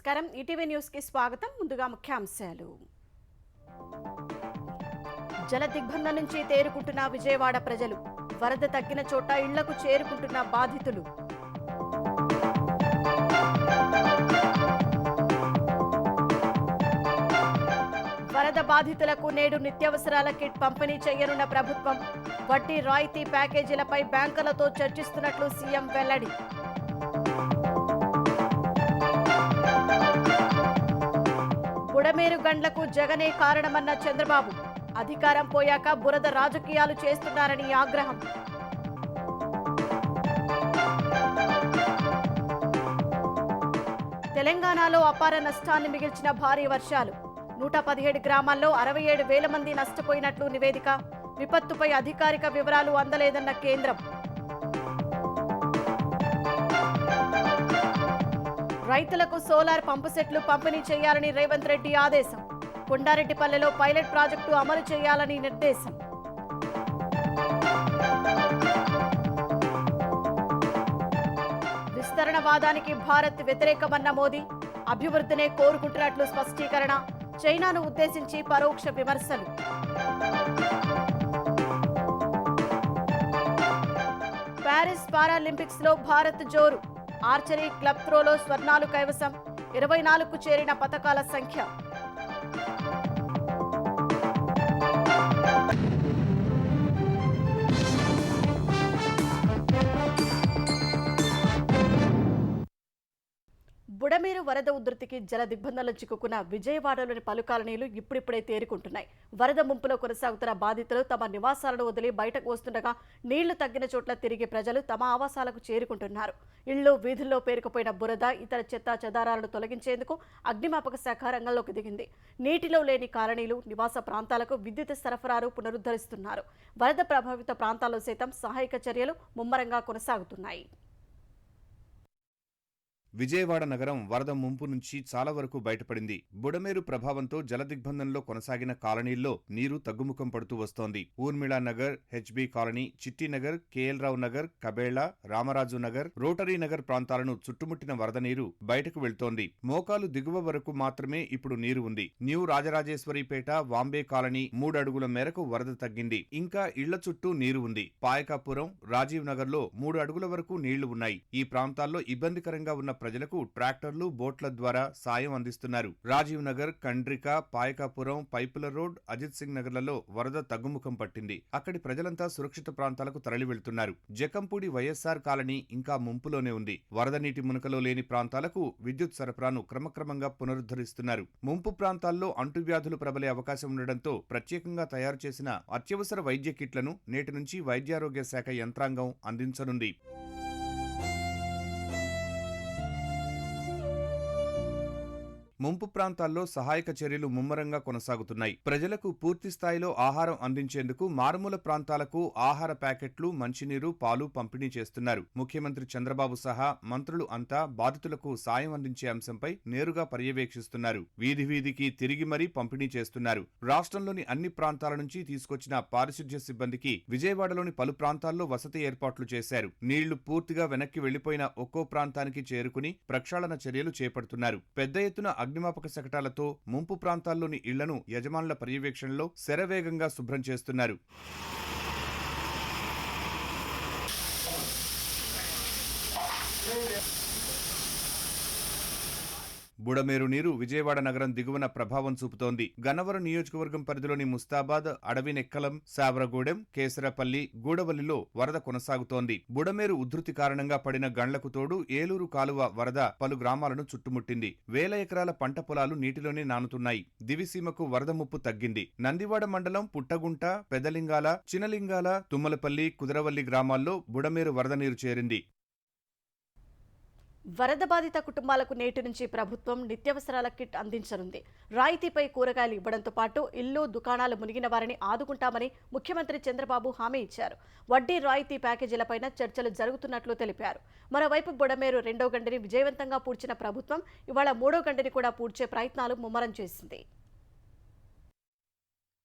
నమస్కారం ETV news కి స్వాగతం. ముందుగా ముఖ్యాంశాలు. జల దిగ్బంధం నుంచి తేరుకుంటున్న విజయవాడ ప్రజలు. వరద తగ్గిన చోట ఇళ్లకు చేరుకుంటున్న బాధితులు. వరద బాధితులకు నేడు నిత్యావసరాల కిట్ పంపిణీ చేయనున్న ప్రభుత్వం. వడ్డీ రాయితీ ప్యాకేజీలపై బ్యాంకులతో చర్చిస్తున్నట్లు సీఎం వెల్లడి. బుడమేరు గండ్లకు జగనే కారణమన్న చంద్రబాబు. అధికారం పోయాక బురద రాజకీయాలు చేస్తున్నారని ఆగ్రహం. తెలంగాణలో అపార నష్టాన్ని మిగిల్చిన భారీ వర్షాలు. 117 గ్రామాల్లో 67,000 మంది నష్టపోయినట్లు నివేదిక. విపత్తుపై అధికారిక వివరాలు అందలేదన్న కేంద్రం. రైతులకు సోలార్ పంపు సెట్లు పంపిణీ చేయాలని రేవంత్ రెడ్డి ఆదేశం. కొండారెడ్డిపల్లెలో పైలట్ ప్రాజెక్టు అమలు చేయాలని నిర్దేశం. విస్తరణవాదానికి భారత్ వ్యతిరేకమన్న మోదీ. అభివృద్ధినే కోరుకుంటున్నట్లు స్పష్టీకరణ. చైనాను ఉద్దేశించి పరోక్ష విమర్శలు. ప్యారిస్ పారాలింపిక్స్ లో భారత్ జోరు. ఆర్చరీ, క్లబ్ త్రోలో స్వర్ణాలు కైవసం. 24కు చేరిన పతకాల సంఖ్య. బుడమేరు వరద ఉధృతికి జల దిగ్బంధంలో చిక్కుకున్న విజయవాడలోని పలు కాలనీలు ఇప్పుడిప్పుడే తేరుకుంటున్నాయి. వరద ముంపులో కొనసాగుతున్న బాధితులు తమ నివాసాలను వదిలి బయటకు వస్తుండగా నీళ్లు తగ్గిన చోట్ల తిరిగి ప్రజలు తమ ఆవాసాలకు చేరుకుంటున్నారు. ఇళ్లు, వీధుల్లో పేరుకుపోయిన బురద, ఇతర చెత్త చెదారాలను తొలగించేందుకు అగ్నిమాపక శాఖ రంగంలోకి దిగింది. నీటిలో లేని కాలనీలు, నివాస ప్రాంతాలకు విద్యుత్ సరఫరాను పునరుద్ధరిస్తున్నారు. వరద ప్రభావిత ప్రాంతాల్లో సైతం సహాయక చర్యలు ముమ్మరంగా కొనసాగుతున్నాయి. విజయవాడ నగరం వరద ముంపు నుంచి చాలా వరకు బయటపడింది. బుడమేరు ప్రభావంతో జలదిగ్బంధంలో కొనసాగిన కాలనీల్లో నీరు తగ్గుముఖం పడుతూ వస్తోంది. Urmila Nagar, HB colony, Chittinagar, KL Rao Nagar, Kabela, Ramaraju Nagar, rotary Nagar ప్రాంతాలను చుట్టుముట్టిన వరద నీరు బయటకు వెళ్తోంది. మోకాలు దిగువ వరకు మాత్రమే ఇప్పుడు నీరు ఉంది. న్యూ రాజరాజేశ్వరిపేట, వాంబే కాలనీ 3 అడుగుల మేరకు వరద తగ్గింది. ఇంకా ఇళ్ల చుట్టూ నీరు ఉంది. పాయకాపురం, రాజీవ్ నగర్ లో 3 అడుగుల వరకు నీళ్లు ఉన్నాయి. ఈ ప్రాంతాల్లో ఇబ్బందికరంగా ఉన్న ప్రజలకు ట్రాక్టర్లు, బోట్ల ద్వారా సాయం అందిస్తున్నారు. రాజీవ్ నగర్, కండ్రిక, పాయకాపురం, పైపుల రోడ్, అజిత్ సింగ్ నగర్లలో వరద తగ్గుముఖం పట్టింది. అక్కడి ప్రజలంతా సురక్షిత ప్రాంతాలకు తరలి వెళ్తున్నారు. జకంపూడి వైఎస్ఆర్ కాలనీ ఇంకా ముంపులోనే ఉంది. వరద నీటి మునకలో లేని ప్రాంతాలకు విద్యుత్ సరఫరాను క్రమక్రమంగా పునరుద్ధరిస్తున్నారు. ముంపు ప్రాంతాల్లో అంటువ్యాధులు ప్రబలే అవకాశం ఉండడంతో ప్రత్యేకంగా తయారు చేసిన అత్యవసర వైద్య కిట్లను నేటి నుంచి వైద్యారోగ్య శాఖ యంత్రాంగం అందించనుంది. ముంపు ప్రాంతాల్లో సహాయక చర్యలు ముమ్మరంగా కొనసాగుతున్నాయి. ప్రజలకు పూర్తి స్థాయిలో ఆహారం అందించేందుకు మారుమూల ప్రాంతాలకు ఆహార ప్యాకెట్లు, మంచినీరు, పాలు పంపిణీ చేస్తున్నారు. ముఖ్యమంత్రి చంద్రబాబు సహా మంత్రులు అంతా బాధితులకు సాయం అందించే అంశంపై నేరుగా పర్యవేక్షిస్తున్నారు. వీధి వీధికి తిరిగి మరీ పంపిణీ చేస్తున్నారు. రాష్ట్రంలోని అన్ని ప్రాంతాల నుంచి తీసుకొచ్చిన పారిశుధ్య సిబ్బందికి విజయవాడలోని పలు ప్రాంతాల్లో వసతి ఏర్పాట్లు చేశారు. నీళ్లు పూర్తిగా వెనక్కి వెళ్లిపోయిన ఒక్కో ప్రాంతానికి చేరుకుని ప్రక్షాళన చర్యలు చేపడుతున్నారు. పెద్ద ఎత్తున అగ్నిమాపక శకటాలతో ముంపు ప్రాంతాల్లోని ఇళ్లను యజమానుల పర్యవేక్షణలో శరవేగంగా శుభ్రం చేస్తున్నారు. బుడమేరు నీరు విజయవాడ నగరం దిగువన ప్రభావం చూపుతోంది. గన్నవరం నియోజకవర్గం పరిధిలోని ముస్తాబాద్, అడవినెక్కలం, సావరగూడెం, కేసరపల్లి, గూడవల్లిలో వరద కొనసాగుతోంది. బుడమేరు ఉధృతి కారణంగా పడిన గండ్లకు తోడు ఏలూరు కాలువ వరద పలు గ్రామాలను చుట్టుముట్టింది. 1000 ఎకరాల పంట పొలాలు నీటిలోనే నానుతున్నాయి. దివిసీమకు వరద ముప్పు తగ్గింది. నందివాడ మండలం పుట్టగుంట, పెదలింగాల, చినలింగాల, తుమ్మలపల్లి, కుదరవల్లి గ్రామాల్లో బుడమేరు వరద నీరు చేరింది. వరద బాధిత కుటుంబాలకు నేటి నుంచి ప్రభుత్వం నిత్యావసరాల కిట్ అందించనుంది. రాయితీపై కూరగాయలు ఇవ్వడంతో పాటు ఇల్లు, దుకాణాలు మునిగిన వారిని ఆదుకుంటామని ముఖ్యమంత్రి చంద్రబాబు హామీ ఇచ్చారు. వడ్డీ రాయితీ ప్యాకేజీలపైన చర్చలు జరుగుతున్నట్లు తెలిపారు. మరోవైపు బుడమేరు 2వ గండిని విజయవంతంగా పూడ్చిన ప్రభుత్వం ఇవాళ 3వ గండిని కూడా పూడ్చే ప్రయత్నాలు ముమ్మరం చేసింది.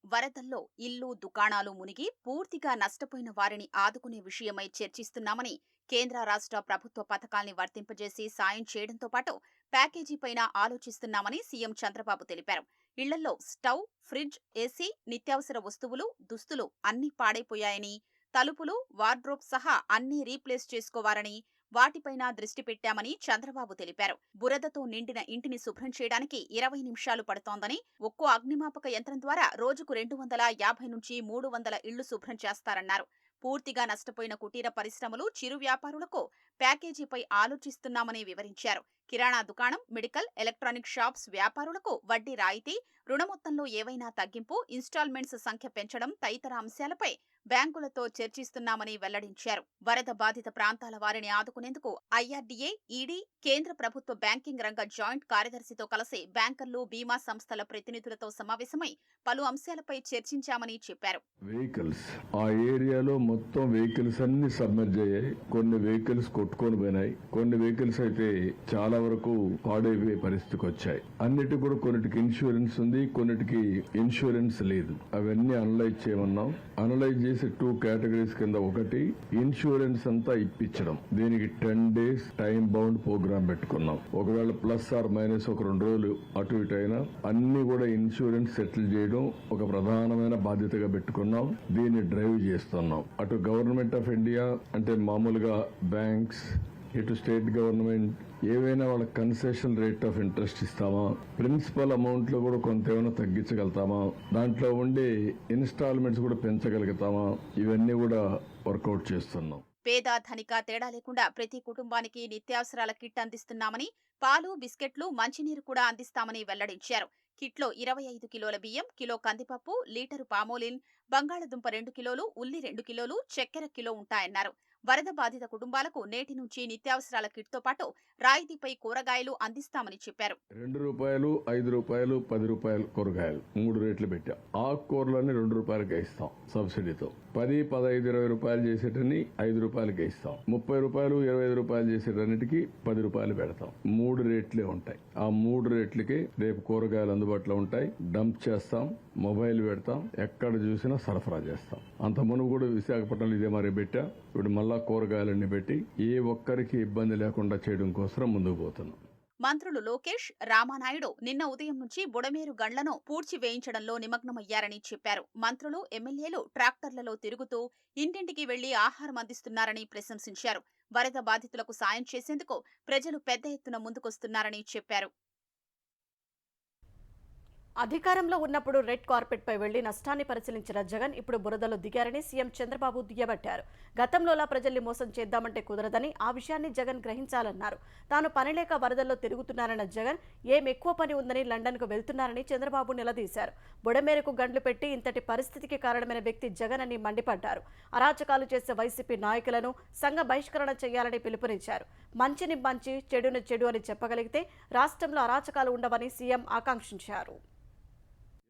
వరదల్లో ఇల్లు, దుకాణాలు మునిగి పూర్తిగా నష్టపోయిన వారిని ఆదుకునే విషయమై చర్చిస్తున్నామని కేంద్ర రాష్ట్ర ప్రభుత్వ పథకాల్ని వర్తింపజేసి సాయం చేయడంతో పాటు ప్యాకేజీ పైన ఆలోచిస్తున్నామని సీఎం చంద్రబాబు తెలిపారు. ఇళ్లలో స్టవ్, ఫ్రిడ్జ్, ఏసీ, నిత్యావసర వస్తువులు, దుస్తులు అన్నీ పాడైపోయాయని, తలుపులు, వార్డ్రోబ్ సహా అన్నీ రీప్లేస్ చేసుకోవాలని, వాటిపైన దృష్టి పెట్టామని చంద్రబాబు తెలిపారు. బురదతో నిండిన ఇంటిని శుభ్రం చేయడానికి 20 నిమిషాలు పడుతోందని, ఒక్కో అగ్నిమాపక యంత్రం ద్వారా రోజుకు 250 నుంచి 300 ఇళ్లు శుభ్రం చేస్తారన్నారు. పూర్తిగా నష్టపోయిన కుటీర పరిశ్రమలు, చిరు వ్యాపారులకు ప్యాకేజీపై ఆలోచిస్తున్నామని వివరించారు. కిరాణా దుకాణం, మెడికల్, ఎలక్ట్రానిక్ షాప్స్ వ్యాపారులకు వడ్డీ రాయితీ, రుణ మొత్తంలో ఏవైనా తగ్గింపు, ఇన్స్టాల్మెంట్స్ సంఖ్య పెంచడం తదితర అంశాలపై బ్యాంకులతో చర్చిస్తున్నామని వెల్లడించారు. వరద బాధిత ప్రాంతాల వారిని ఆదుకునేందుకు ఐఆర్డీఏ, ఈడీ, కేంద్ర ప్రభుత్వ బ్యాంకింగ్ రంగ జాయింట్ కార్యదర్శితో కలిసి బ్యాంకర్లు, బీమా సంస్థల ప్రతినిధులతో సమావేశమై పలు అంశాలపై చర్చించామని చెప్పారు. వెహికల్స్ ఆ ఏరియాలో మొత్తం వెహికల్స్ అన్ని సబ్మెర్జ్ అయ్యాయి. కొన్ని వెహికల్స్ కొట్టుకొని పోయినాయి. కొన్ని వెహికల్స్ అయితే చాలా వరకు పాడైపోయే పరిస్థితికి వచ్చాయి. అన్నిటి కూడా కొన్నిటికి ఇన్సూరెన్స్ ఉంది, కొన్నిటికి ఇన్సూరెన్స్ లేదు. అవన్నీ అనలైజ్ చేయమన్నాం. అనలైజ్ చేసి 2 కేటగిరీస్ కింద, ఒకటి ఇన్సూరెన్స్ అంతా ఇప్పించడం. దీనికి 10 days టైం బౌండ్ ప్రోగ్రామ్ పెట్టుకున్నాం. ఒకవేళ ప్లస్ ఆర్ మైనస్ ఒక 2 రోజులు అటు ఇటు అయినా అన్ని కూడా ఇన్సూరెన్స్ సెటిల్ చేయడం ఒక ప్రధానమైన బాధ్యతగా పెట్టుకున్నాం. దీన్ని డ్రైవ్ చేస్తున్నాం. అటు గవర్నమెంట్ ఆఫ్ ఇండియా అంటే మామూలుగా బ్యాంక్స్, ఇటు స్టేట్ గవర్నమెంట్ ఏవైనా వాళ్ళ కన్సెషన్ రేట్ ఆఫ్ ఇంట్రెస్ట్ ఇస్తామా, ప్రిన్సిపల్ అమౌంట్ లో కూడా కొంత ఏమైనా తగ్గించగలుగుతామా, దాంట్లో ఉండే ఇన్స్టాల్మెంట్స్ కూడా పెంచగలుగుతామా, ఇవన్నీ కూడా వర్కౌట్ చేస్తున్నాం. పేద, ధనిక తేడా లేకుండా ప్రతి కుటుంబానికి నిత్యావసరాల కిట్ అందిస్తున్నామని, పాలు, బిస్కెట్లు, మంచినీరు కూడా అందిస్తామని వెల్లడించారు. కిట్లో 25 కిలోల బియ్యం, కిలో కందిపప్పు, లీటరు పామోలిన్, బంగాళదుంప 2 కిలోలు, ఉల్లి 2 కిలోలు, చక్కెర కిలో ఉంటాయన్నారు. వరద బాధిత కుటుంబాలకు నేటి నుంచి నిత్యావసరాల కిట్తో పాటు రాయితీపై కూరగాయలు అందిస్తామని చెప్పారు. ₹2, ₹5, ₹10 కూరగాయలు 3 రేట్లు పెట్టాం. ఆకుకూరలన్నీ ₹2కే ఇస్తాం సబ్సిడీతో. 10, 15, ₹20 చేసేటన్ని ₹5కే ఇస్తాం. ₹30, ₹25 చేసేటన్నిటికీ ₹10 పెడతాం. 3 రేట్లే ఉంటాయి. ఆ 3 రేట్లకి రేపు కూరగాయలు అందుబాటులో ఉంటాయి. డంప్ చేస్తాం, మొబైల్ పెడతాం, ఎక్కడ చూసినా సరఫరా చేస్తాం. అంత మునుపు కూడా విశాఖపట్నంలో ఇదే మరి పెట్టా. ఇప్పుడు మళ్ళా కూరగాయలన్నీ పెట్టి ఏ ఒక్కరికి ఇబ్బంది లేకుండా చేయడం కోసం ముందుకు పోతున్నాం. మంత్రులు లోకేష్, రామానాయుడు నిన్న ఉదయం నుంచి బుడమేరు గండ్లను పూడ్చి వేయించడంలో నిమగ్నమయ్యారని చెప్పారు. మంత్రులు, ఎమ్మెల్యేలు ట్రాక్టర్లలో తిరుగుతూ ఇంటింటికి వెళ్లి ఆహారం అందిస్తున్నారని ప్రశంసించారు. వరద బాధితులకు సాయం చేసేందుకు ప్రజలు పెద్ద ఎత్తున ముందుకొస్తున్నారని చెప్పారు. అధికారంలో ఉన్నప్పుడు రెడ్ కార్పెట్ పై వెళ్లి నష్టాన్ని పరిశీలించిన జగన్ ఇప్పుడు బురదలో దిగారని సీఎం చంద్రబాబు దుయ్యబట్టారు. గతంలోలా ప్రజల్ని మోసం చేద్దామంటే కుదరదని, ఆ విషయాన్ని జగన్ గ్రహించాలన్నారు. తాను పనిలేక వరదల్లో తిరుగుతున్నారన్న జగన్ ఏం ఎక్కువ పని ఉందని లండన్కు వెళ్తున్నారని చంద్రబాబు నిలదీశారు. బుడమేరకు గండ్లు పెట్టి ఇంతటి పరిస్థితికి కారణమైన వ్యక్తి జగన్ అని మండిపడ్డారు. అరాచకాలు చేసే వైసీపీ నాయకులను సంఘ బహిష్కరణ చేయాలని పిలుపునిచ్చారు. మంచిని మంచి, చెడుని చెడు అని చెప్పగలిగితే రాష్ట్రంలో అరాచకాలు ఉండవని సీఎం ఆకాంక్షించారు.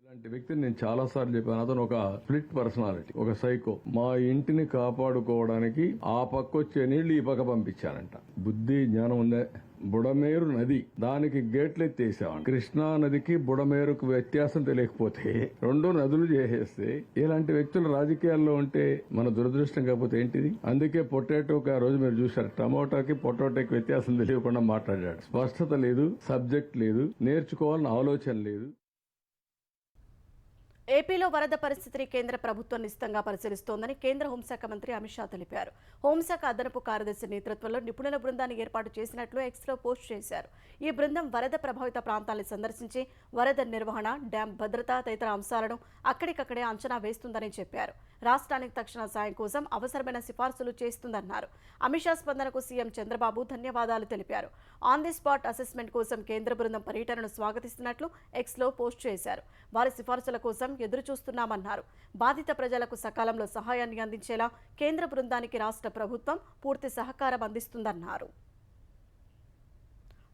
ఇలాంటి వ్యక్తిని నేను చాలా సార్లు చెప్పాను. అతను ఒక స్ప్లిట్ పర్సనాలిటీ, ఒక సైకో. మా ఇంటిని కాపాడుకోవడానికి ఆ పక్క వచ్చే నీళ్లు ఈ పక్క పంపించానంట. బుద్ధి జ్ఞానం ఉందే. బుడమేరు నది, దానికి గేట్లు ఎత్తేసాం. కృష్ణా నదికి బుడమేరుకు వ్యత్యాసం తెలియకపోతే 2 నదులు చేసేస్తే ఇలాంటి వ్యక్తులు రాజకీయాల్లో ఉంటే మన దురదృష్టం కాకపోతే ఏంటిది? అందుకే పొటాటోకి ఆ రోజు మీరు చూశారు, టమోటాకి పొటాటోకి వ్యత్యాసం తెలియకుండా మాట్లాడాడు. స్పష్టత లేదు, సబ్జెక్ట్ లేదు, నేర్చుకోవాలని ఆలోచన లేదు. ఏపీలో వరద పరిస్థితిని కేంద్ర ప్రభుత్వం నిశితంగా పరిశీలిస్తోందని కేంద్ర హోంశాఖ మంత్రి అమిత్ షా తెలిపారు. హోంశాఖ అదనపు కార్యదర్శి నేతృత్వంలో నిపుణుల బృందాన్ని ఏర్పాటు చేసినట్లు ఎక్స్లో పోస్ట్ చేశారు. ఈ బృందం వరద ప్రభావిత ప్రాంతాలను సందర్శించి వరద నిర్వహణ, డ్యాం భద్రత తదితర అంశాలను అక్కడికక్కడే అంచనా వేస్తుందని చెప్పారు. రాష్ట్రానికి తక్షణ సాయం కోసం అవసరమైన సిఫార్సులు చేస్తుందన్నారు. అమిత్ షా స్పందనకు సీఎం చంద్రబాబు ధన్యవాదాలు తెలిపారు. ఆన్ ది స్పాట్ అసెస్మెంట్ కోసం కేంద్ర బృందం పర్యటనను స్వాగతిస్తున్నట్లు ఎక్స్లో పోస్ట్ చేశారు. వారి సిఫార్సుల కోసం ఎదురు చూస్తున్నామన్నారు. బాధిత ప్రజలకు సకాలంలో సహాయాన్ని అందించేలా కేంద్ర బృందానికి రాష్ట్ర ప్రభుత్వం పూర్తి సహకారం అందిస్తుందన్నారు.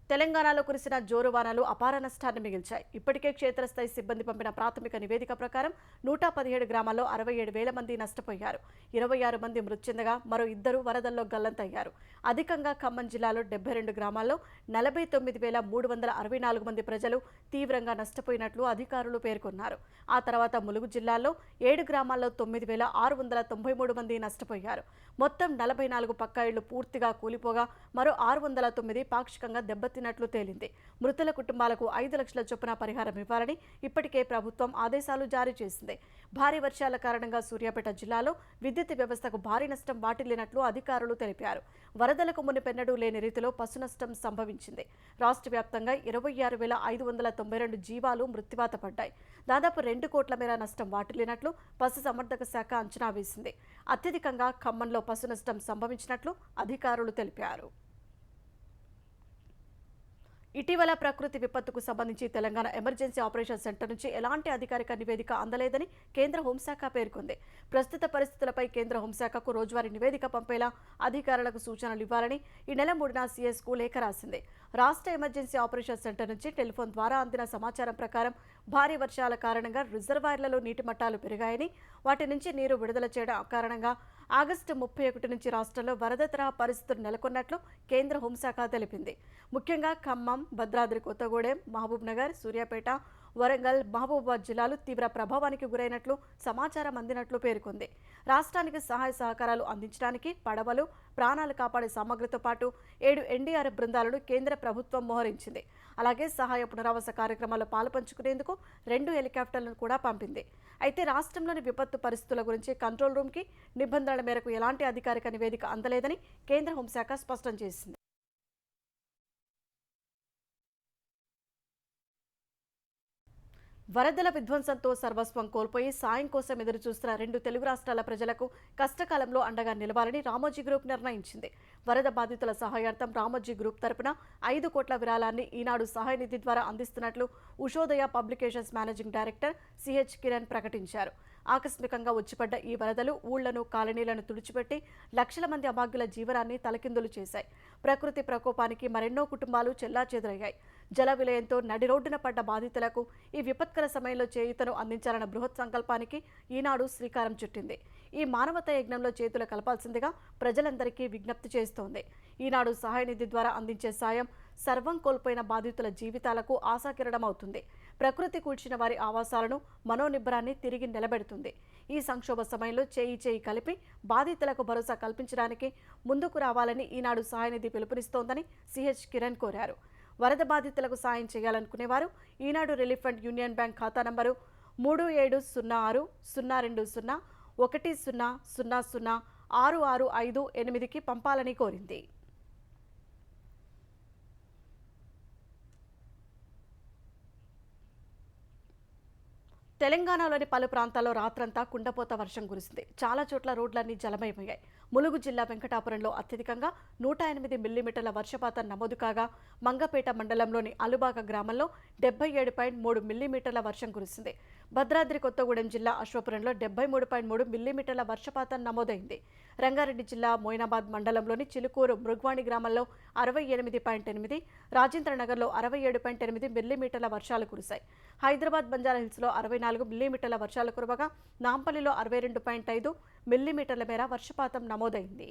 తెలంగాణలో కురిసిన జోరు వానలు అపార నష్టాన్ని మిగిల్చాయి. ఇప్పటికే క్షేత్రస్థాయి సిబ్బంది పంపిన ప్రాథమిక నివేదిక ప్రకారం 117 గ్రామాల్లో 67,000 మంది నష్టపోయారు. 26 మంది మృతి చెందగా మరో 2 వరదల్లో గల్లంతయ్యారు. అధికంగా ఖమ్మం జిల్లాలో 72 గ్రామాల్లో 49,364 మంది ప్రజలు తీవ్రంగా నష్టపోయినట్లు అధికారులు పేర్కొన్నారు. ఆ తర్వాత ములుగు జిల్లాలో 7 గ్రామాల్లో 9,693 మంది నష్టపోయారు. మొత్తం 44 పక్కా ఇళ్లు పూర్తిగా కూలిపోగా మరో 609 పాక్షికంగా దెబ్బతిన్నాయి. తలెత్తినట్లు తేలింది. మృతుల కుటుంబాలకు 5 లక్షల చొప్పున పరిహారం ఇవ్వాలని ఇప్పటికే ప్రభుత్వం ఆదేశాలు జారీ చేసింది. భారీ వర్షాల కారణంగా సూర్యాపేట జిల్లాలో విద్యుత్ వ్యవస్థకు భారీ నష్టం వాటిల్లినట్లు అధికారులు తెలిపారు. వరదలకు మునుపెన్నడూ లేని రీతిలో పశు నష్టం సంభవించింది. రాష్ట్ర వ్యాప్తంగా 26,592 జీవాలు మృత్యువాత పడ్డాయి. దాదాపు 2 కోట్ల మేర నష్టం వాటిల్లినట్లు పశు సంవర్ధక శాఖ అంచనా వేసింది. అత్యధికంగా ఖమ్మంలో పశు నష్టం సంభవించినట్లు అధికారులు తెలిపారు. ఇటీవల ప్రకృతి విపత్తుకు సంబంధించి తెలంగాణ ఎమర్జెన్సీ ఆపరేషన్ సెంటర్ నుంచి ఎలాంటి అధికారిక నివేదిక అందలేదని కేంద్ర హోంశాఖ పేర్కొంది. ప్రస్తుత పరిస్థితులపై కేంద్ర హోంశాఖకు రోజువారీ నివేదిక పంపేలా అధికారులకు సూచనలు ఇవ్వాలని ఈ నెల 3న సీఎస్కు లేఖ రాసింది. రాష్ట్ర ఎమర్జెన్సీ ఆపరేషన్ సెంటర్ నుంచి టెలిఫోన్ ద్వారా అందిన సమాచారం ప్రకారం భారీ వర్షాల కారణంగా రిజర్వాయర్లలో నీటి మట్టాలు పెరిగాయని, వాటి నుంచి నీరు విడుదల చేయడం కారణంగా ఆగస్టు 31 నుంచి రాష్ట్రంలో వరద తరహా పరిస్థితులు నెలకొన్నట్లు కేంద్ర హోంశాఖ తెలిపింది. ముఖ్యంగా ఖమ్మం, భద్రాద్రి కొత్తగూడెం, మహబూబ్ నగర్, సూర్యాపేట, వరంగల్, మహబూబాబాద్ జిల్లాలు తీవ్ర ప్రభావానికి గురైనట్లు సమాచారం అందినట్లు పేర్కొంది. రాష్ట్రానికి సహాయ సహకారాలు అందించడానికి పడవలు, ప్రాణాలు కాపాడే సామగ్రితో పాటు 7 ఎన్డీఆర్ఎఫ్ బృందాలను కేంద్ర ప్రభుత్వం మోహరించింది. అలాగే సహాయ పునరావాస కార్యక్రమాల్లో పాల్పంచుకునేందుకు 2 హెలికాప్టర్లను కూడా పంపింది. అయితే రాష్ట్రంలోని విపత్తు పరిస్థితుల గురించి కంట్రోల్ రూమ్కి నిబంధనల మేరకు ఎలాంటి అధికారిక నివేదిక అందలేదని కేంద్ర హోంశాఖ స్పష్టం చేసింది. వరదల విధ్వంసంతో సర్వస్వం కోల్పోయి సాయం కోసం ఎదురుచూస్తున్న 2 తెలుగు రాష్ట్రాల ప్రజలకు కష్టకాలంలో అండగా నిలవాలని రామోజీ గ్రూప్ నిర్ణయించింది. వరద బాధితుల సహాయార్థం రామోజీ గ్రూప్ తరపున 5 కోట్ల విరాళాన్ని ఈనాడు సహాయ నిధి ద్వారా అందిస్తున్నట్లు Ushodaya publications managing director CH Kiran ప్రకటించారు. ఆకస్మికంగా వచ్చిపడ్డ ఈ వరదలు ఊళ్లను, కాలనీలను తుడిచిపెట్టి లక్షల మంది అభాగ్యుల జీవనాన్ని తలకిందులు చేశాయి. ప్రకృతి ప్రకోపానికి మరెన్నో కుటుంబాలు చెల్లాచెదురయ్యాయి. జల విలయంతో నడి రోడ్డున పడ్డ బాధితులకు ఈ విపత్కర సమయంలో చేయూతను అందించాలన్న బృహత్ సంకల్పానికి ఈనాడు శ్రీకారం చుట్టింది. ఈ మానవతా యజ్ఞంలో చేతులు కలపాల్సిందిగా ప్రజలందరికీ విజ్ఞప్తి చేస్తోంది. ఈనాడు సహాయ నిధి ద్వారా అందించే సాయం సర్వం కోల్పోయిన బాధితుల జీవితాలకు ఆశాకిరణం అవుతుంది. ప్రకృతి కూల్చిన వారి ఆవాసాలను, మనోనిబ్బరాన్ని తిరిగి నిలబెడుతుంది. ఈ సంక్షోభ సమయంలో చేయి కలిపి బాధితులకు భరోసా కల్పించడానికి ముందుకు రావాలని ఈనాడు సహాయ నిధి పిలుపునిస్తోందని సిహెచ్ కిరణ్ కోరారు. వరద బాధితులకు సాయం చేయాలనుకునేవారు ఈనాడు రిలీఫ్ ఫండ్ యూనియన్ బ్యాంక్ ఖాతా నంబరు 3706-2000-1000-6658కి పంపాలని కోరింది. తెలంగాణలోని పలు ప్రాంతాల్లో రాత్రంతా కుండపోత వర్షం కురిసింది. చాలా చోట్ల రోడ్లన్నీ జలమయమయ్యాయి. ములుగు జిల్లా వెంకటాపురంలో అత్యధికంగా 108 మిల్లీమీటర్ల వర్షపాతం నమోదు కాగా, మంగపేట మండలంలోని అలుబాక గ్రామంలో 77.3 మిల్లీమీటర్ల వర్షం కురిసింది. భద్రాద్రి కొత్తగూడెం జిల్లా అశ్వపురంలో 73.3 మిల్లీమీటర్ల వర్షపాతం నమోదైంది. రంగారెడ్డి జిల్లా మోయినాబాద్ మండలంలోని చిలుకూరు మృగ్వాణి గ్రామంలో 68.8, రాజేంద్రనగర్లో 67.8 మిల్లీమీటర్ల వర్షాలు కురిశాయి. హైదరాబాద్ బంజారాహిల్స్లో 64 మిల్లీమీటర్ల వర్షాలు కురవగా, నాంపల్లిలో 62.5 మిల్లీమీటర్ల మేర వర్షపాతం నమోదైంది.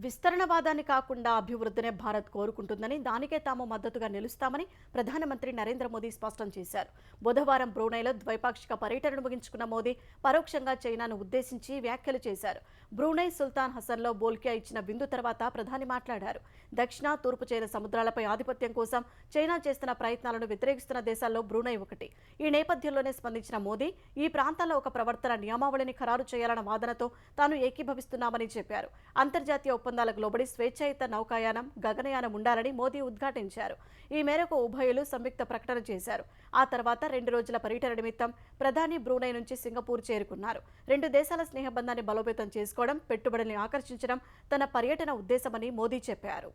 విస్తరణవాదాన్ని కాకుండా అభివృద్ధినే భారత్ కోరుకుంటుందని, దానికే తాము మద్దతుగా నిలుస్తామని ప్రధానమంత్రి నరేంద్ర మోదీ స్పష్టం చేశారు. బుధవారం బ్రూనైలో ద్వైపాక్షిక పర్యటనను ముగించుకున్న మోదీ పరోక్షంగా చైనాను ఉద్దేశించి వ్యాఖ్యలు చేశారు. బ్రూనై సుల్తాన్ హసన్లో బోల్కియా ఇచ్చిన విందు తర్వాత ప్రధాని మాట్లాడారు. దక్షిణ, తూర్పు చైనా సముద్రాలపై ఆధిపత్యం కోసం చైనా చేస్తున్న ప్రయత్నాలను వ్యతిరేకిస్తున్న దేశాల్లో బ్రూనై ఒకటి. ఈ నేపథ్యంలోనే స్పందించిన మోదీ ఈ ప్రాంతాల్లో ఒక ప్రవర్తన నియమావళిని ఖరారు చేయాలన్న వాదనతో తాను ఏకీభవిస్తున్నామని చెప్పారు. అంతర్జాతీయ ఒప్పందాలకు లోబడి స్వేచ్ఛాయుత నౌకాయానం, గగనయానం ఉండాలని మోదీ ఉద్ఘాటించారు. ఈ మేరకు ఉభయులు సంయుక్త ప్రకటన చేశారు. ఆ తర్వాత 2 రోజుల పర్యటన నిమిత్తం ప్రధాని బ్రూనై నుంచి సింగపూర్ చేరుకున్నారు. 2 దేశాల స్నేహబంధాన్ని బలోపేతం చేసుకోవడం, పెట్టుబడుల్ని ఆకర్షించడం తన పర్యటన ఉద్దేశమని మోదీ చెప్పారు.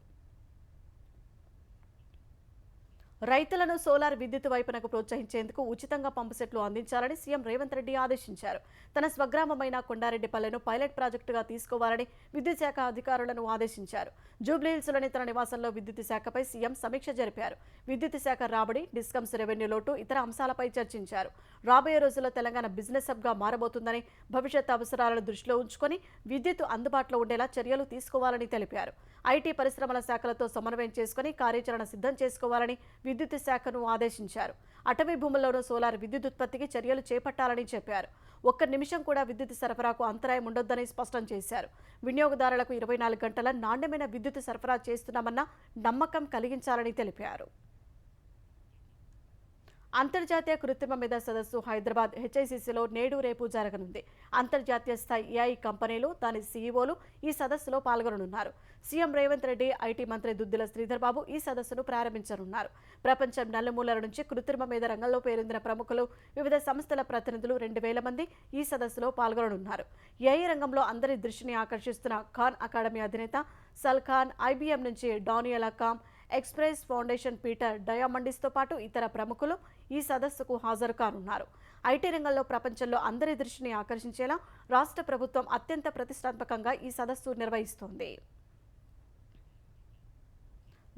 రైతులను సోలార్ విద్యుత్ వైపునకు ప్రోత్సహించేందుకు ఉచితంగా పంపు సెట్లు అందించాలని సీఎం రేవంత్ రెడ్డి ఆదేశించారు. తన స్వగ్రామమైన కొండారెడ్డిపల్లెను పైలట్ ప్రాజెక్టుగా తీసుకోవాలని విద్యుత్ శాఖ అధికారులను ఆదేశించారు. జూబ్లీహిల్స్లోని తన నివాసంలో విద్యుత్ శాఖపై సీఎం సమీక్ష జరిపారు. విద్యుత్ శాఖ రాబడి, డిస్కమ్స్ రెవెన్యూ లోటు, ఇతర అంశాలపై చర్చించారు. రాబోయే రోజుల్లో తెలంగాణ బిజినెస్ హబ్గా మారబోతుందని, భవిష్యత్ అవసరాలను దృష్టిలో ఉంచుకొని విద్యుత్ అందుబాటులో ఉండేలా చర్యలు తీసుకోవాలని తెలిపారు. ఐటీ పరిశ్రమల శాఖలతో సమన్వయం చేసుకుని కార్యాచరణ సిద్ధం చేసుకోవాలని విద్యుత్ శాఖను ఆదేశించారు. అటవీ భూముల్లోనూ సోలార్ విద్యుత్ ఉత్పత్తికి చర్యలు చేపట్టాలని చెప్పారు. ఒక్క నిమిషం కూడా విద్యుత్ సరఫరాకు అంతరాయం ఉండొద్దని స్పష్టం చేశారు. వినియోగదారులకు 24 గంటల నాణ్యమైన విద్యుత్ సరఫరా చేస్తున్నామన్న నమ్మకం కలిగించాలని తెలిపారు. అంతర్జాతీయ కృత్రిమ మేధ సదస్సు హైదరాబాద్ హెచ్ఐసిసిలో నేడు రేపు జరగనుంది. అంతర్జాతీయ స్థాయి ఏఐ కంపెనీలు, దాని సీఈఓలు ఈ సదస్సులో పాల్గొననున్నారు. సీఎం రేవంత్ రెడ్డి, ఐటీ మంత్రి దుద్దిల శ్రీధర్ బాబు ఈ సదస్సును ప్రారంభించనున్నారు. ప్రపంచం నలుమూలల నుంచి కృత్రిమ మేధ రంగంలో పేరొందిన ప్రముఖులు, వివిధ సంస్థల ప్రతినిధులు 2000 మంది ఈ సదస్సులో పాల్గొననున్నారు. ఏఐ రంగంలో అందరి దృష్టిని ఆకర్షిస్తున్న ఖాన్ అకాడమీ అధినేత సల్ ఖాన్, ఐబీఎం నుంచి డానియల్ అకామ్, ఎక్స్ప్రెస్ ఫౌండేషన్ పీటర్ డయామండిస్తో పాటు ఇతర ప్రముఖులు ఈ సదస్సుకు హాజరు కానున్నారు. ఐటీ రంగంలో ప్రపంచంలో అందరి దృష్టిని ఆకర్షించేలా రాష్ట్ర ప్రభుత్వం అత్యంత ప్రతిష్టాత్మకంగా ఈ సదస్సు నిర్వహిస్తోంది.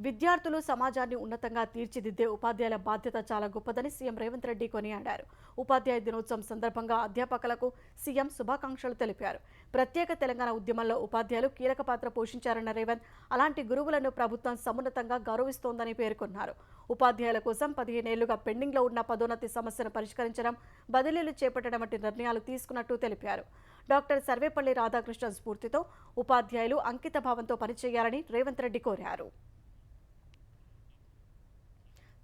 విద్యార్థులు సమాజాన్ని ఉన్నతంగా తీర్చిదిద్దే ఉపాధ్యాయుల బాధ్యత చాలా గొప్పదని సీఎం రేవంత్ రెడ్డి కొనియాడారు. ఉపాధ్యాయ దినోత్సవం సందర్భంగా అధ్యాపకులకు సీఎం శుభాకాంక్షలు తెలిపారు. ప్రత్యేక తెలంగాణ ఉద్యమంలో ఉపాధ్యాయులు కీలక పాత్ర పోషించారన్న రేవంత్, అలాంటి గురువులను ప్రభుత్వం సమున్నతంగా గౌరవిస్తోందని పేర్కొన్నారు. ఉపాధ్యాయుల కోసం 15 ఏళ్లుగా పెండింగ్లో ఉన్న పదోన్నతి సమస్యను పరిష్కరించడం, బదిలీలు చేపట్టడం వంటి నిర్ణయాలు తీసుకున్నట్టు తెలిపారు. డాక్టర్ సర్వేపల్లి రాధాకృష్ణన్ స్ఫూర్తితో ఉపాధ్యాయులు అంకిత భావంతో పనిచేయాలని రేవంత్ రెడ్డి కోరారు.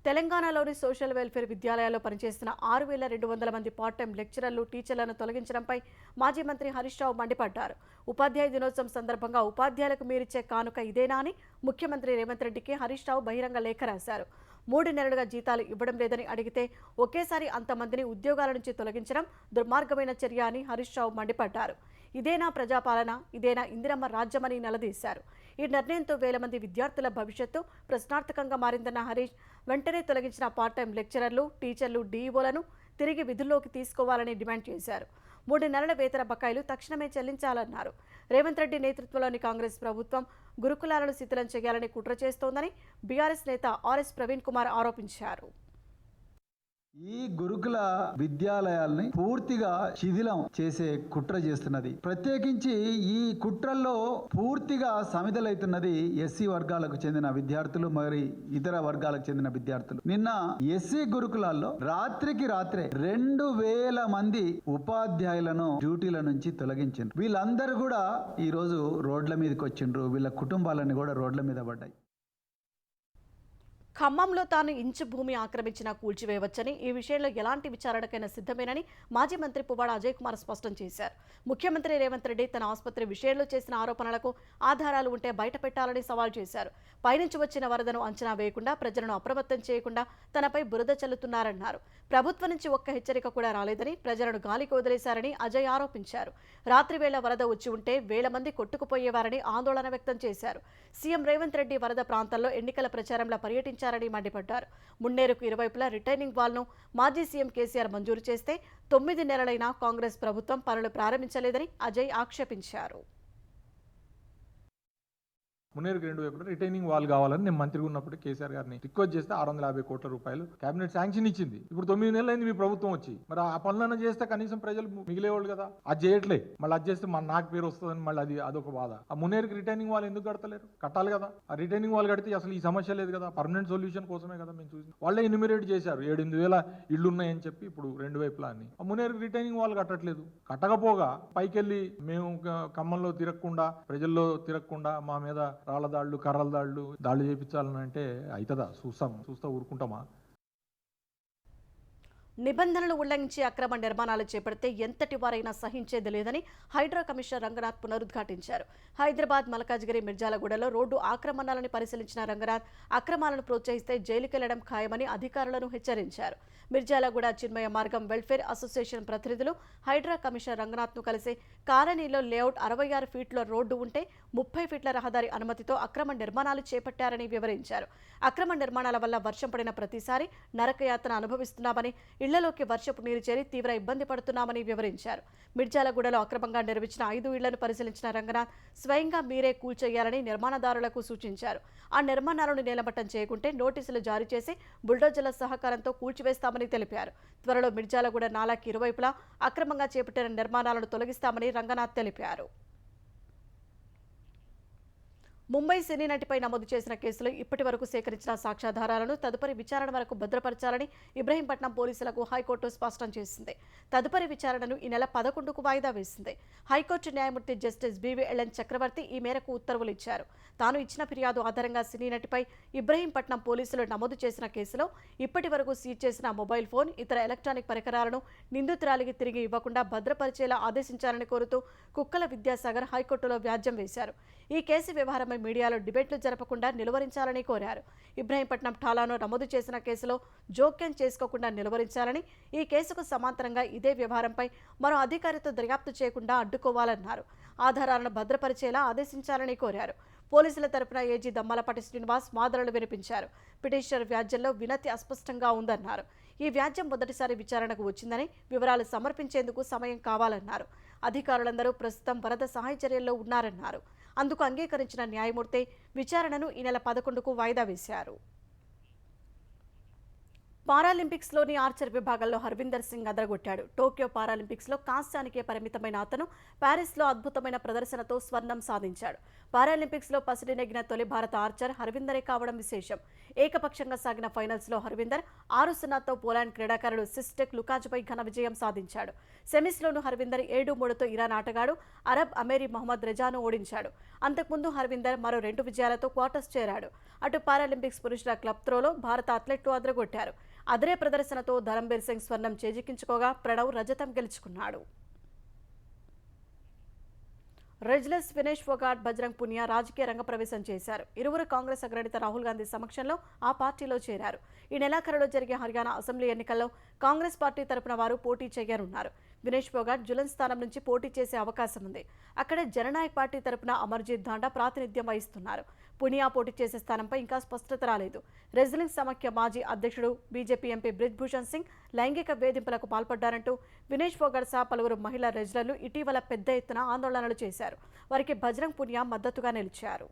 తెలంగాణలోని సోషల్ వెల్ఫేర్ విద్యాలయాల్లో పనిచేస్తున్న 6200 మంది పార్ట్ టైం లెక్చరర్లు, టీచర్లను తొలగించడంపై మాజీ మంత్రి హరీష్ రావు మండిపడ్డారు. ఉపాధ్యాయ దినోత్సవం సందర్భంగా ఉపాధ్యాయులకు మీరిచ్చే కానుక ఇదేనా అని ముఖ్యమంత్రి రేవంత్ రెడ్డికి హరీష్ రావు బహిరంగ లేఖ రాశారు. 3 నెలలుగా జీతాలు ఇవ్వడం లేదని అడిగితే ఒకేసారి అంతమందిని ఉద్యోగాల నుంచి తొలగించడం దుర్మార్గమైన చర్య అని హరీష్ రావు మండిపడ్డారు. ఇదేనా ప్రజాపాలన, ఇదేనా ఇందిరమ్మ రాజ్యమని నిలదీశారు. ఈ నిర్ణయంతో 1000 మంది విద్యార్థుల భవిష్యత్తు ప్రశ్నార్థకంగా మారిందన్న హరీష్, వెంటనే తొలగించిన పార్ట్ టైం లెక్చరర్లు, టీచర్లు, డీఈఓలను తిరిగి విధుల్లోకి తీసుకోవాలని డిమాండ్ చేశారు. 3 నెలల వేతన బకాయిలు తక్షణమే చెల్లించాలన్నారు. రేవంత్ రెడ్డి నేతృత్వంలోని కాంగ్రెస్ ప్రభుత్వం గురుకులాలను శిథిలం చేయాలని కుట్ర చేస్తోందని బీఆర్ఎస్ నేత ఆర్ఎస్ ప్రవీణ్ కుమార్ ఆరోపించారు. ఈ గురుకుల విద్యాలయాల్ని పూర్తిగా శిథిలం చేసే కుట్ర చేస్తున్నది. ప్రత్యేకించి ఈ కుట్రల్లో పూర్తిగా సమిధలైతున్నది ఎస్సీ వర్గాలకు చెందిన విద్యార్థులు, మరి ఇతర వర్గాలకు చెందిన విద్యార్థులు. నిన్న ఎస్సీ గురుకులాల్లో రాత్రికి రాత్రే 2000 మంది ఉపాధ్యాయులను డ్యూటీల నుంచి తొలగించారు. వీళ్ళందరూ కూడా ఈ రోజు రోడ్ల మీదకి వచ్చిండ్రు. వీళ్ళ కుటుంబాలన్నీ కూడా రోడ్ల మీద పడ్డాయి. ఖమ్మంలో తాను ఇంచు భూమి ఆక్రమించినా కూల్చివేయవచ్చని, ఈ విషయంలో ఎలాంటి విచారణకైనా సిద్ధమేనని మాజీ మంత్రి పువ్వాడ అజయ్ కుమార్ స్పష్టం చేశారు. ముఖ్యమంత్రి రేవంత్ రెడ్డి తన ఆసుపత్రి విషయంలో చేసిన ఆరోపణలకు ఆధారాలు ఉంటే బయట పెట్టాలని సవాల్ చేశారు. పైనుంచి వచ్చిన వరదను అంచనా వేయకుండా, ప్రజలను అప్రమత్తం చేయకుండా తనపై బురద చల్లుతున్నారన్నారు. ప్రభుత్వం నుంచి ఒక్క హెచ్చరిక కూడా రాలేదని, ప్రజలను గాలికి వదిలేశారని అజయ్ ఆరోపించారు. రాత్రి వేళ వరద వచ్చి ఉంటే 1000 మంది కొట్టుకుపోయేవారని ఆందోళన వ్యక్తం చేశారు. సీఎం రేవంత్ రెడ్డి వరద ప్రాంతాల్లో ఎన్నికల ప్రచారంలో పర్యటించారని మండిపడ్డారు. మున్నేరుకు ఇరువైపులా రిటైనింగ్ వాల్ను మాజీ సీఎం కేసీఆర్ మంజూరు చేస్తే 9 నెలలైనా కాంగ్రెస్ ప్రభుత్వం పనులు ప్రారంభించలేదని అజయ్ ఆక్షేపించారు. మున్నేరుకి 2 వైపులా రిటైనింగ్ వాల్ కావాలని నేను మంత్రిగా ఉన్నప్పుడు కేసీఆర్ గారిని రిక్వెస్ట్ చేస్తే 650 కోట్ల రూపాయలు కేబినెట్ శాంక్షన్ ఇచ్చింది. ఇప్పుడు 9 నెలలు అయింది మీ ప్రభుత్వం వచ్చి. మరి ఆ పనులను చేస్తే కనీసం ప్రజలు మిగిలేవాళ్ళు కదా. అది చేయట్లే. మళ్ళీ అది చేస్తే నాకు పేరు వస్తుందని మళ్ళీ అదొక బాధ. ఆ మున్నేరుకి రిటైనింగ్ వాల్ ఎందుకు కడతలేరు? కట్టాలి కదా. ఆ రిటైనింగ్ వాల్ కడితే అసలు ఈ సమస్య లేదు కదా. పర్మనెంట్ సొల్యూషన్ కోసమే కదా మేము చూసి. వాళ్ళే ఎన్యూమరేట్ చేశారు 7-8 ఇళ్ళు ఉన్నాయని చెప్పి ఇప్పుడు 2 వైపులా అని. ఆ మున్నేరుకి రిటైనింగ్ వాల్ కట్టట్లేదు. కట్టకపోగా పైకెళ్ళి మేము ఖమ్మంలో తిరగకుండా, ప్రజల్లో తిరగకుండా మా మీద రాళ్ళ దాళ్ళు, కర్రల దాళ్ళు చేయించాలని అంటే అవుతుందా? చూస్తా ఊరుకుంటామా? నిబంధనలు ఉల్లంఘించి అక్రమ నిర్మాణాలు చేపడితే ఎంతటి వారైనా సహించేది లేదని హైడ్రా కమిషనర్ రంగనాథ్ పునరుద్ఘాటించారు. హైదరాబాద్ మల్కాజ్గిరి మిర్జాలగూడలో రోడ్డు ఆక్రమణలను పరిశీలించిన రంగనాథ్, అక్రమాలను ప్రోత్సహిస్తే జైలుకెళ్లడం ఖాయమని అధికారులను హెచ్చరించారు. మిర్జాలగూడ చిన్మయ మార్గం వెల్ఫేర్ అసోసియేషన్ ప్రతినిధులు హైడ్రా కమిషనర్ రంగనాథ్ను కలిసి కాలనీలో లేఅవుట్ 66 ఫీట్ల రోడ్డు ఉంటే 30 ఫీట్ల రహదారి అనుమతితో అక్రమ నిర్మాణాలు చేపట్టారని వివరించారు. అక్రమ నిర్మాణాల వల్ల వర్షం పడిన ప్రతిసారి నరకయాతన అనుభవిస్తున్నామని, ఇళ్లలోకి వర్షపు నీరు చేరి తీవ్ర ఇబ్బంది పడుతున్నామని వివరించారు. మిర్జాలగూడలో అక్రమంగా నిర్మించిన 5 ఇళ్లను పరిశీలించిన రంగనాథ్, స్వయంగా మీరే కూల్చేయాలని నిర్మాణదారులకు సూచించారు. ఆ నిర్మాణాలను నేలమట్టం చేయకుంటే నోటీసులు జారీ చేసి బుల్డోజర్ల సహకారంతో కూల్చివేస్తామని తెలిపారు. త్వరలో మిర్జాలగూడ నాలాకి ఇరువైపులా అక్రమంగా చేపట్టిన నిర్మాణాలను తొలగిస్తామని రంగనాథ్ తెలిపారు. ముంబై సినీ నటిపై నమోదు చేసిన కేసులో ఇప్పటి వరకు సేకరించిన సాక్ష్యాధారాలను తదుపరి విచారణ వరకు భద్రపరచాలని ఇబ్రహీంపట్నం పోలీసులకు హైకోర్టు స్పష్టం చేసింది. తదుపరి విచారణను ఈ నెల 11కు వాయిదా వేసింది. హైకోర్టు న్యాయమూర్తి జస్టిస్ BVLN చక్రవర్తి ఈ మేరకు ఉత్తర్వులు ఇచ్చారు. తాను ఇచ్చిన ఫిర్యాదు ఆధారంగా సినీ నటిపై ఇబ్రహీంపట్నం పోలీసులు నమోదు చేసిన కేసులో ఇప్పటి వరకు సీజ్ చేసిన మొబైల్ ఫోన్, ఇతర ఎలక్ట్రానిక్ పరికరాలను నిందితురాలికి తిరిగి ఇవ్వకుండా భద్రపరిచేలా ఆదేశించాలని కోరుతూ కుక్కల విద్యాసాగర్ హైకోర్టులో వ్యాజ్యం వేశారు. ఈ కేసు వ్యవహారమై మీడియాలో డిబేట్లు జరపకుండా నిలువరించాలని కోరారు. ఇబ్రహీంపట్నం ఠాలాను నమోదు చేసిన కేసులో జోక్యం చేసుకోకుండా నిలువరించాలని, ఈ కేసుకు సమాంతరంగా ఇదే వ్యవహారంపై మరో అధికారితో దర్యాప్తు చేయకుండా అడ్డుకోవాలన్నారు. ఆధారాలను భద్రపరిచేలా ఆదేశించాలని కోరారు. పోలీసుల తరపున ఏజీ దమ్మలపాటి శ్రీనివాస్ వాదనలు వినిపించారు. పిటిషనర్ వ్యాజ్యంలో వినతి అస్పష్టంగా ఉందన్నారు. ఈ వ్యాజ్యం మొదటిసారి విచారణకు వచ్చిందని, వివరాలు సమర్పించేందుకు సమయం కావాలన్నారు. అధికారులందరూ ప్రస్తుతం వరద సహాయ చర్యల్లో ఉన్నారన్నారు. అందుకు అంగీకరించిన న్యాయమూర్తి విచారణను ఈ నెల 11కు వాయిదా వేశారు. పారాలింపిక్స్లోని ఆర్చర్ విభాగంలో హర్విందర్ సింగ్ అదరగొట్టాడు. టోక్యో పారాలింపిక్స్లో కాంస్యానికే పరిమితమైన అతను ప్యారిస్లో అద్భుతమైన ప్రదర్శనతో స్వర్ణం సాధించాడు. పారాలింపిక్స్లో పసిడి నెగ్గిన తొలి భారత ఆర్చర్ హర్విందరే కావడం విశేషం. ఏకపక్షంగా సాగిన ఫైనల్స్లో హర్విందర్ 6-0తో పోలాండ్ క్రీడాకారుడు సిస్టెక్ లుకాజ్పై ఘన విజయం సాధించాడు. సెమీస్లోనూ హర్విందర్ 7-3తో ఇరాన్ ఆటగాడు అరబ్ అమేరీ మొహమ్మద్ రెజాను ఓడించాడు. అంతకుముందు హర్విందర్ మరో 2 విజయాలతో క్వార్టర్స్ చేరాడు. అటు పారాలింపిక్స్ పురుషుల క్లబ్ త్రోలో భారత అథ్లెట్లు అదరగొట్టారు. అదే ప్రదర్శనతో ధరంబీర్ సింగ్ స్వర్ణం చేజిక్కించుకోగా ప్రణవ్ రజతం గెలుచుకున్నాడు. రెజ్లెస్ వినేష్ ఫోగాట్, బజరంగ్ పునియా రాజకీయ రంగప్రవేశం చేశారు. ఇరువురు కాంగ్రెస్ అగ్రనేత రాహుల్ గాంధీ సమక్షంలో ఆ పార్టీలో చేరారు. ఈ నెలాఖరులో జరిగే హర్యానా అసెంబ్లీ ఎన్నికల్లో కాంగ్రెస్ పార్టీ తరపున వారు పోటీ చేయనున్నారు. వినేష్ ఫోగాట్ జులన్ స్థానం నుంచి పోటీ చేసే అవకాశం ఉంది. అక్కడే జననాయక్ పార్టీ తరపున అమర్జీత్ ధాండా ప్రాతినిధ్యం వహిస్తున్నారు. పునియా పోటీ చేసే స్థానంపై ఇంకా స్పష్టత రాలేదు. రెజ్లింగ్ సమాఖ్య మాజీ అధ్యక్షుడు బీజేపీ ఎంపీ బ్రిజ్భూషణ్ సింగ్ లైంగిక వేధింపులకు పాల్పడ్డారంటూ వినేష్ ఫోగాట్ సహా పలువురు మహిళా రెజ్లర్లు ఇటీవల పెద్ద ఎత్తున ఆందోళనలు చేశారు. వారికి బజరంగ్ పునియా మద్దతుగా నిలిచారు.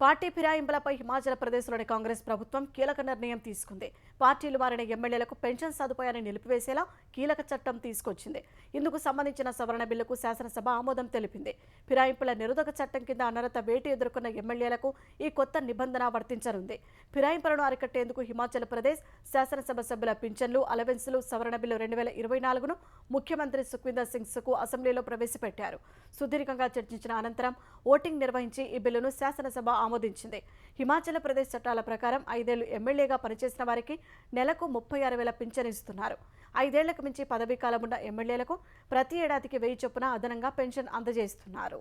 పార్టీ ఫిరాయింపులపై హిమాచల్ ప్రదేశ్లోని కాంగ్రెస్ ప్రభుత్వం కీలక నిర్ణయం తీసుకుంది. పార్టీలు మారిన ఎమ్మెల్యేలకు పెన్షన్ సదుపాయాన్ని నిలిపివేసేలా కీలక చట్టం తీసుకొచ్చింది. ఇందుకు సంబంధించిన సవరణ బిల్లుకు శాసనసభ ఆమోదం తెలిపింది. ఫిరాయింపుల నిరోధక చట్టం కింద అనర్హత వేటు ఎదుర్కొన్న ఎమ్మెల్యేలకు ఈ కొత్త నిబంధన వర్తించనుంది. ఫిరాయింపులను అరికట్టేందుకు హిమాచల్ ప్రదేశ్ శాసనసభ సభ్యుల పింఛన్లు, అలవెన్సులు సవరణ బిల్లు 2024ను ముఖ్యమంత్రి సుఖ్వీందర్ సింగ్ సుఖు అసెంబ్లీలో ప్రవేశపెట్టారు. సుదీర్ఘంగా చర్చించిన అనంతరం ఓటింగ్ నిర్వహించి ఈ బిల్లును శాసనసభ ఆమోదించింది. హిమాచల్ ప్రదేశ్ చట్టాల ప్రకారం 5 ఏళ్లు ఎమ్మెల్యేగా పనిచేసిన వారికి నెలకు 36,000 పింఛన్ ఇస్తున్నారు. 5 ఏళ్లకు మించి పదవీ కాలం ఉన్న ఎమ్మెల్యేలకు ప్రతి ఏడాదికి 1000 చొప్పున అదనంగా పెన్షన్ అందజేస్తున్నారు.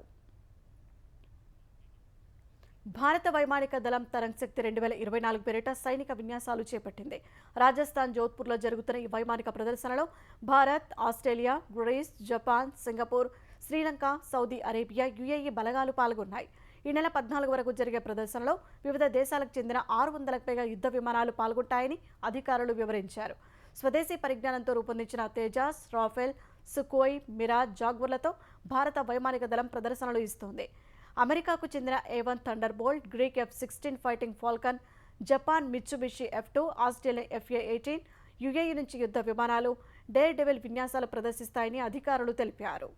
భారత వైమానిక దళం తరంగ్ శక్తి 2024 పేరిట సైనిక విన్యాసాలు చేపట్టింది. రాజస్థాన్ జోధ్పూర్లో జరుగుతున్న ఈ వైమానిక ప్రదర్శనలో Bharat, Australia, Greece, Japan, Singapore, Sri Lanka, Saudi Arabia, UAE బలగాలు పాల్గొన్నాయి. ఈ నెల 14 వరకు జరిగే ప్రదర్శనలో వివిధ దేశాలకు చెందిన 600లకు పైగా యుద్ధ విమానాలు పాల్గొంటాయని అధికారులు వివరించారు. స్వదేశీ పరిజ్ఞానంతో రూపొందించిన తేజాస్, రాఫెల్, సుకోయ్, మిరాజ్, జాగ్వర్లతో భారత వైమానిక దళం ప్రదర్శనలు ఇస్తోంది. అమెరికాకు చెందిన A1 thunderbolt, Greek F-16 fighting Falcon, Japan Mitsubishi F2, Australian FA-18, UAE నుంచి యుద్ధ విమానాలు డేర్ డెవిల్ విన్యాసాలు ప్రదర్శిస్తాయని అధికారులు తెలిపారు.